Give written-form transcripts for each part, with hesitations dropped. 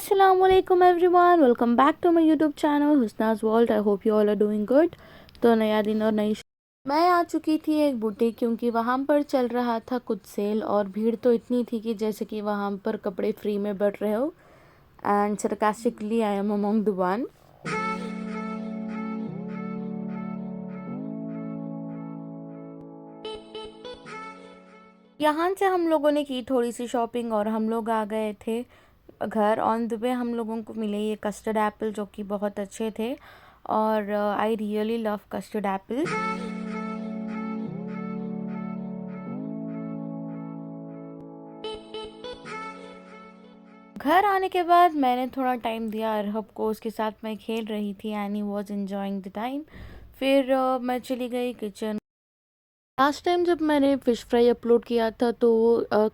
Assalamualaikum everyone, welcome back to my YouTube channel Husna's World. I hope you all are doing good. तो नया दिन और नई मैं आ चुकी थी एक बुटीक, क्योंकि वहाँ पर चल रहा था कुछ सेल और भीड़ तो इतनी थी कि जैसे कि वहाँ पर कपड़े फ्री में बढ़ रहे हो. And sarcastically I am among the one. यहाँ से हम लोगों ने की थोड़ी सी शॉपिंग और हम लोग आ गए थे घर. ऑन द वे हम लोगों को मिले ये कस्टर्ड एप्पल, जो कि बहुत अच्छे थे और I really love custard Apple. घर आने के बाद मैंने थोड़ा टाइम दिया अरहब को, उसके साथ मैं खेल रही थी and he was enjoying the time. फिर मैं चली गई किचन. लास्ट टाइम जब मैंने फ़िश फ्राई अपलोड किया था तो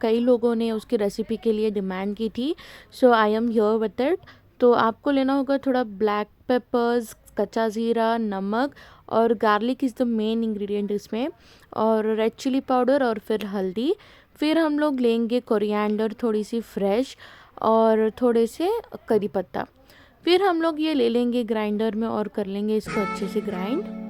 कई लोगों ने उसकी रेसिपी के लिए डिमांड की थी. So I am here with it. तो आपको लेना होगा थोड़ा ब्लैक पेपर्स, कच्चा ज़ीरा, नमक और garlic is the main ingredient इसमें, और रेड चिली पाउडर और फिर हल्दी. फिर हम लोग लेंगे कोरिएंडर थोड़ी सी फ्रेश और थोड़े से करी पत्ता. फिर हम लोग ये ले लेंगे ग्राइंडर में और कर लेंगे इसको अच्छे से ग्राइंड.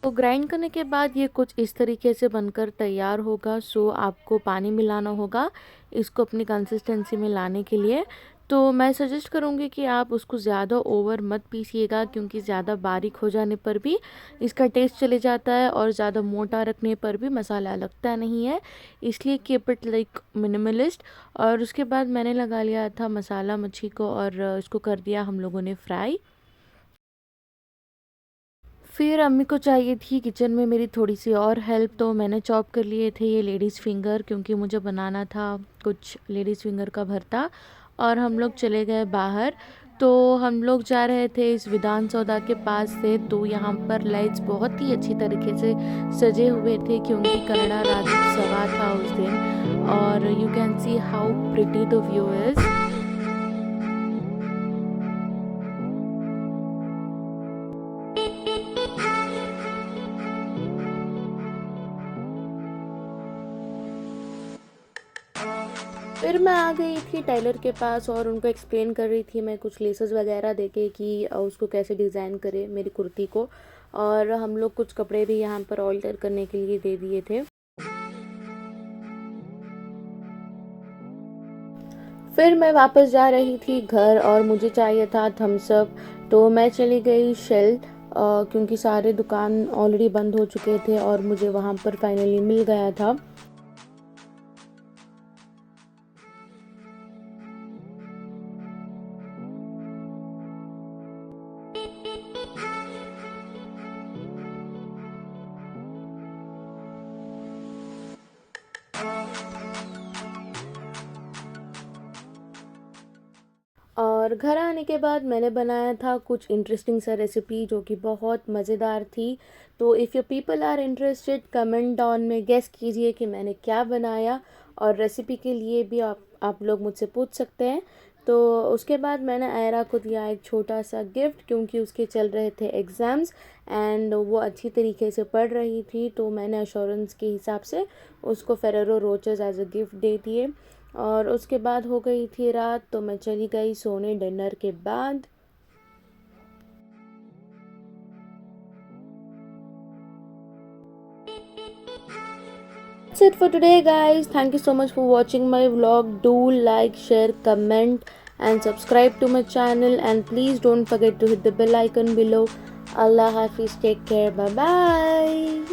तो ग्राइंड करने के बाद ये कुछ इस तरीके से बनकर तैयार होगा. सो आपको पानी मिलाना होगा इसको अपनी कंसिस्टेंसी में लाने के लिए. तो मैं सजेस्ट करूँगी कि आप उसको ज़्यादा ओवर मत पीसिएगा, क्योंकि ज़्यादा बारीक हो जाने पर भी इसका टेस्ट चले जाता है और ज़्यादा मोटा रखने पर भी मसाला लगता नहीं है. इसलिए कीप इट लाइक मिनिमलिस्ट. और उसके बाद मैंने लगा लिया था मसाला मच्छी को और इसको कर दिया हम लोगों ने फ्राई. फिर अम्मी को चाहिए थी किचन में मेरी थोड़ी सी और हेल्प, तो मैंने चॉप कर लिए थे ये लेडीज़ फिंगर, क्योंकि मुझे बनाना था कुछ लेडीज़ फिंगर का भरता. और हम लोग चले गए बाहर. तो हम लोग जा रहे थे इस विधान सौदा के पास से. तो यहाँ पर लाइट्स बहुत ही अच्छी तरीके से सजे हुए थे, क्योंकि कन्नड़ा राज्योत्सव था उस दिन. और you can see how pretty the view is. फिर मैं आ गई थी टेलर के पास और उनको एक्सप्लेन कर रही थी मैं कुछ लेसेस वगैरह देके कि उसको कैसे डिज़ाइन करे मेरी कुर्ती को. और हम लोग कुछ कपड़े भी यहाँ पर ऑल्टर करने के लिए दे दिए थे. फिर मैं वापस जा रही थी घर और मुझे चाहिए था थम्स अप. तो मैं चली गई शेल, क्योंकि सारे दुकान ऑलरेडी बंद हो चुके थे और मुझे वहाँ पर फाइनली मिल गया था. और घर आने के बाद मैंने बनाया था कुछ इंटरेस्टिंग सा रेसिपी जो कि बहुत मज़ेदार थी. तो if you people are interested, comment down में गेस कीजिए कि मैंने क्या बनाया, और रेसिपी के लिए भी आप लोग मुझसे पूछ सकते हैं. तो उसके बाद मैंने आयरा को दिया एक छोटा सा गिफ्ट, क्योंकि उसके चल रहे थे एग्ज़ाम्स एंड वो अच्छी तरीके से पढ़ रही थी. तो मैंने अश्योरेंस के हिसाब से उसको फेरेरो रोचर्स एज अ गिफ्ट दे दिए. और उसके बाद हो गई थी रात, तो मैं चली गई सोने डिनर के बाद. That's it for today guys. Thank you so much for watching my vlog. Do like, share, comment and subscribe to my channel, and please don't forget to hit the bell icon below. Allah Hafiz, take care, bye bye.